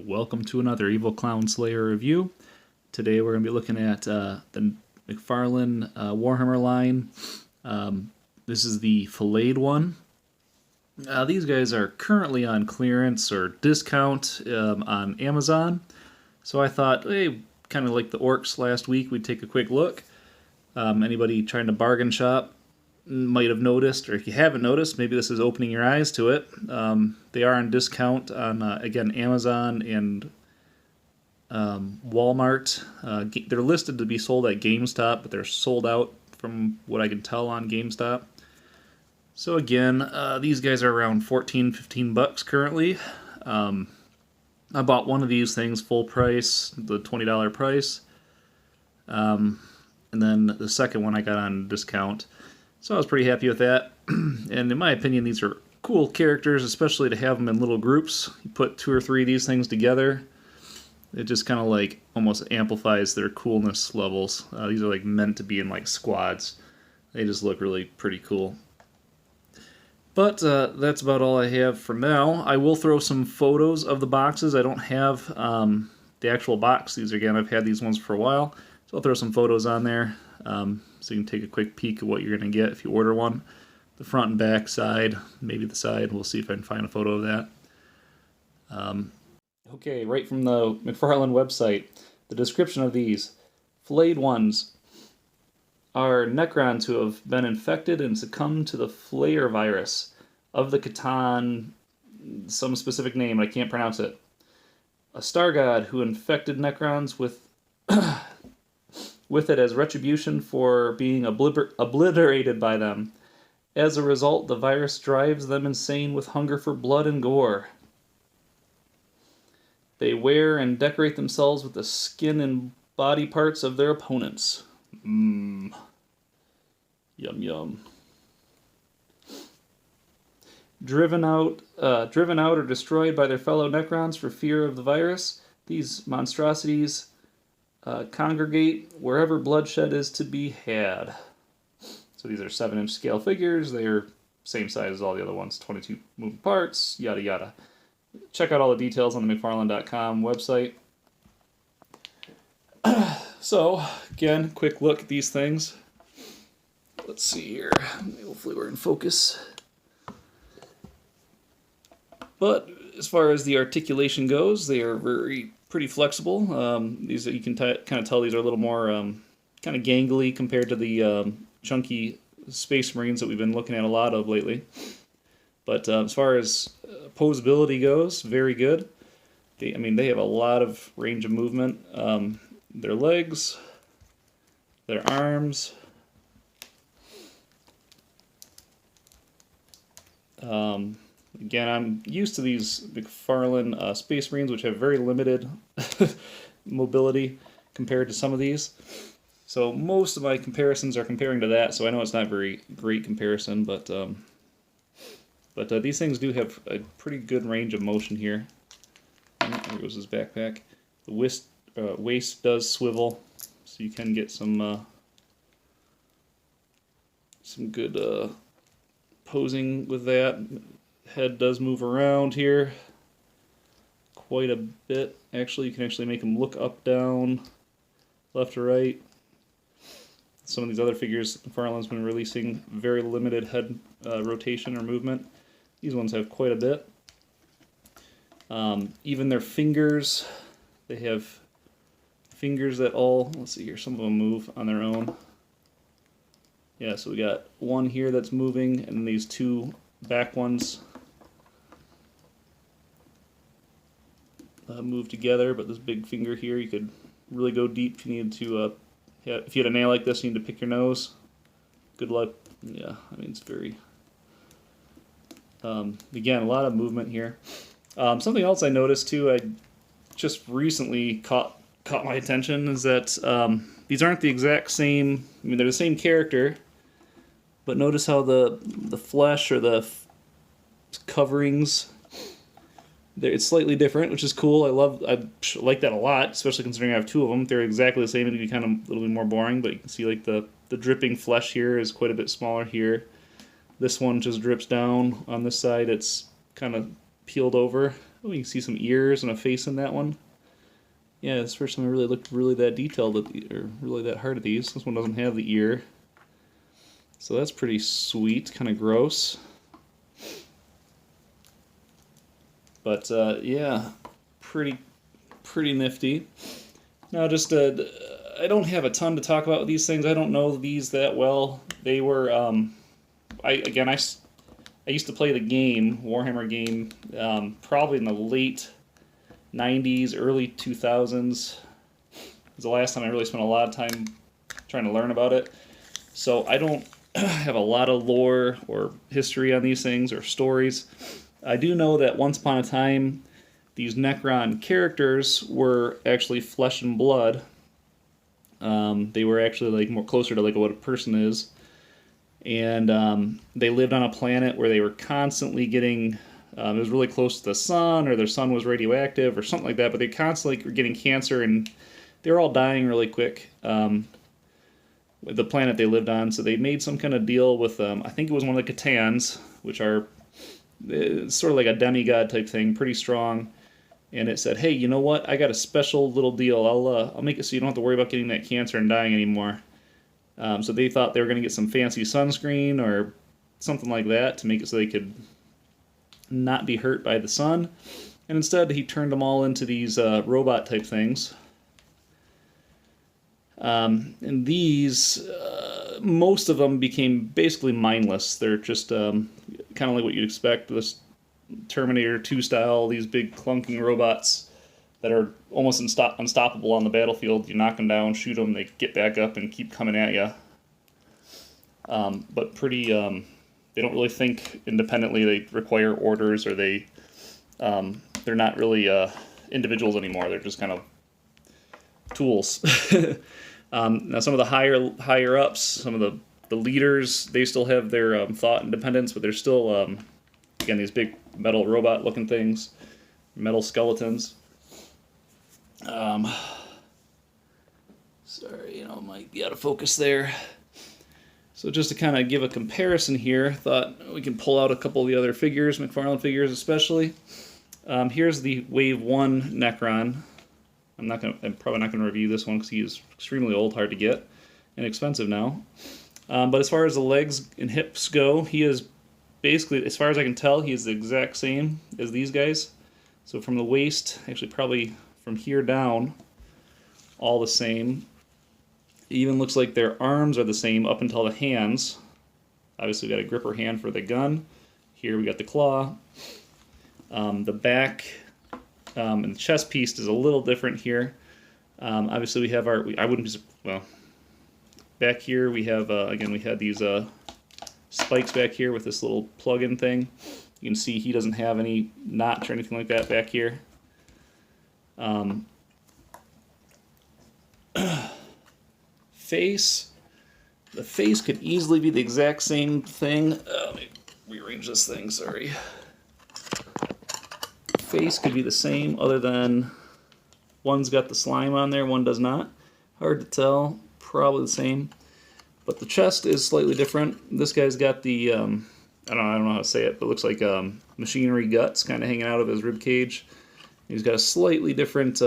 Welcome to another Evil Clown Slayer review. Today we're going to be looking at the McFarlane Warhammer line. This is the Flayed One. These guys are currently on clearance or discount on Amazon. So I thought, hey, kind of like the orcs last week, we'd take a quick look. Anybody trying to bargain shop might have noticed, or if you haven't noticed, maybe this is opening your eyes to it. They are on discount on, again, Amazon and Walmart. They're listed to be sold at GameStop, but they're sold out from what I can tell on GameStop. So again, these guys are around $14-15 currently. I bought one of these things full price, the $20 price. And then the second one I got on discount. So I was pretty happy with that. And in my opinion, these are cool characters, especially to have them in little groups. You put 2 or 3 of these things together, it just kind of like almost amplifies their coolness levels. These are like meant to be in like squads. They just look really pretty cool. But that's about all I have for now. I will throw some photos of the boxes. I don't have the actual box. These, again, I've had these ones for a while. So I'll throw some photos on there so you can take a quick peek at what you're going to get if you order one. The front and back side, maybe the side. We'll see if I can find a photo of that. Okay, right from the McFarlane website, the description of these. Flayed Ones are Necrons who have been infected and succumbed to the Flayer virus of the Catan, some specific name, I can't pronounce it. A star god who infected Necrons with it as retribution for being obliterated by them. As a result, the virus drives them insane with hunger for blood and gore. They wear and decorate themselves with the skin and body parts of their opponents. Yum yum. Driven out or destroyed by their fellow Necrons for fear of the virus, these monstrosities congregate wherever bloodshed is to be had. So these are 7-inch scale figures. They're same size as all the other ones, 22 moving parts, yada yada. Check out all the details on the McFarlane.com website. So, again, quick look at these things. Let's see here. Hopefully we're in focus. But as far as the articulation goes, they are pretty flexible. These you can kind of tell these are a little more kind of gangly compared to the chunky Space Marines that we've been looking at a lot of lately. But as far as posability goes, very good. They have a lot of range of movement. Their legs, their arms. Again, I'm used to these McFarlane Space Marines, which have very limited mobility compared to some of these. So most of my comparisons are comparing to that, so I know it's not a very great comparison, but these things do have a pretty good range of motion here. There goes his backpack. The waist does swivel, so you can get some good posing with that. Head does move around here quite a bit. Actually, you can actually make him look up, down, left or right. Some of these other figures McFarlane's been releasing very limited head rotation or movement. These ones have quite a bit. Even their fingers, they have fingers that all, let's see here, some of them move on their own. Yeah, so we got one here that's moving, and these 2 back ones move together, but this big finger here, you could really go deep if you needed to, if you had a nail like this, you need to pick your nose. Good luck. Yeah, it's very, again, a lot of movement here. Something else I noticed too, I just recently caught my attention, is that these aren't the exact same. They're the same character, but notice how the flesh or the coverings, it's slightly different, which is cool. I like that a lot, especially considering I have 2 of them. If they're exactly the same, it'd be kind of a little bit more boring, but you can see like the dripping flesh here is quite a bit smaller here. This one just drips down. On this side, it's kind of peeled over, Oh, you can see some ears and a face in that one. Yeah, this first time I really looked really that detailed, or really that hard at these. This one doesn't have the ear. So that's pretty sweet, kind of gross. But yeah, pretty nifty. Now just, I don't have a ton to talk about with these things. I don't know these that well. They were, I used to play the game, Warhammer game, probably in the late 90s, early 2000s. It was the last time I really spent a lot of time trying to learn about it. So I don't have a lot of lore or history on these things or stories. I do know that once upon a time, these Necron characters were actually flesh and blood. They were actually like more closer to like what a person is. And they lived on a planet where they were constantly getting, it was really close to the sun, or their sun was radioactive, or something like that, but they constantly were getting cancer, and they were all dying really quick, with the planet they lived on. So they made some kind of deal with, I think it was one of the Catans, which are sort of like a demigod type thing, pretty strong. And it said, hey, you know what, I got a special little deal. I'll make it so you don't have to worry about getting that cancer and dying anymore. So they thought they were going to get some fancy sunscreen or something like that to make it so they could not be hurt by the sun. And instead, he turned them all into these robot type things. And these, most of them became basically mindless. They're just kind of like what you'd expect, this Terminator 2 style, these big clunking robots that are almost unstoppable on the battlefield. You knock them down, shoot them, they get back up and keep coming at you. But pretty, they don't really think independently. They require orders, or they're not really individuals anymore. They're just kind of tools. Now some of the higher ups, some of the leaders, they still have their thought independence, but they're still, again, these big metal robot looking things, metal skeletons. Sorry, might be out of focus there. So just to kind of give a comparison here, thought we can pull out a couple of the other figures, McFarlane figures especially. Here's the Wave 1 Necron. I'm probably not going to review this one because he is extremely old, hard to get, and expensive now. But as far as the legs and hips go, he is basically, as far as I can tell, he is the exact same as these guys. So from the waist, actually probably from here down, all the same. It even looks like their arms are the same up until the hands. Obviously we got a gripper hand for the gun. Here we got the claw. The back and the chest piece is a little different here. Obviously we have back here we have, again, we had these spikes back here with this little plug-in thing. You can see he doesn't have any notch or anything like that back here. Face. The face could easily be the exact same thing. Let me rearrange this thing, sorry. Face could be the same, other than one's got the slime on there, one does not. Hard to tell, probably the same. But the chest is slightly different. This guy's got the, I don't know how to say it, but it looks like machinery guts kind of hanging out of his rib cage. He's got a slightly different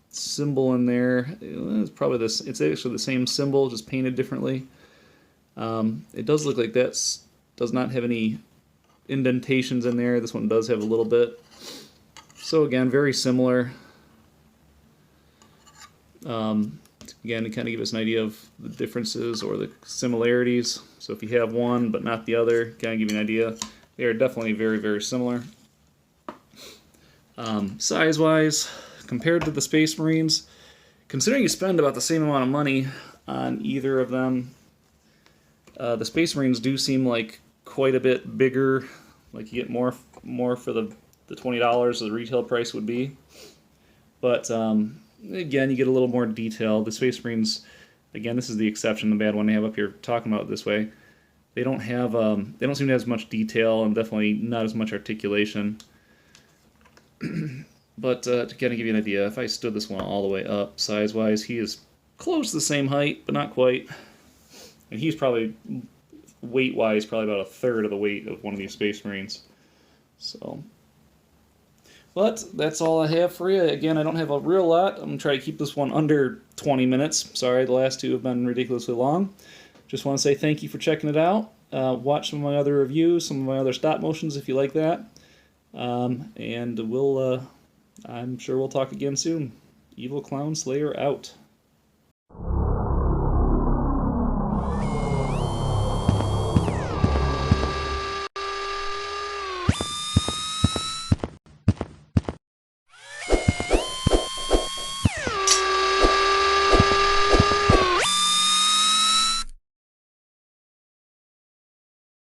symbol in there. It's probably this. It's actually the same symbol, just painted differently. It does look like that does not have any indentations in there. This one does have a little bit. So again, very similar. Again, to kind of give us an idea of the differences or the similarities. So if you have one but not the other, kind of give you an idea. They are definitely very, very similar. Size-wise, compared to the Space Marines, considering you spend about the same amount of money on either of them, the Space Marines do seem like quite a bit bigger. Like you get more for the $20 the retail price would be. But again, you get a little more detail. The Space Marines, again, this is the exception, the bad one I have up here talking about it this way. They don't have, they don't seem to have as much detail and definitely not as much articulation. But to kind of give you an idea, if I stood this one all the way up, size-wise, he is close to the same height, but not quite. And he's probably, weight-wise, probably about a third of the weight of one of these Space Marines. So, But that's all I have for you. Again, I don't have a real lot. I'm going to try to keep this one under 20 minutes. Sorry, the last two have been ridiculously long. Just want to say thank you for checking it out. Watch some of my other reviews, some of my other stop motions if you like that. And I'm sure we'll talk again soon. Evil Clown Slayer out.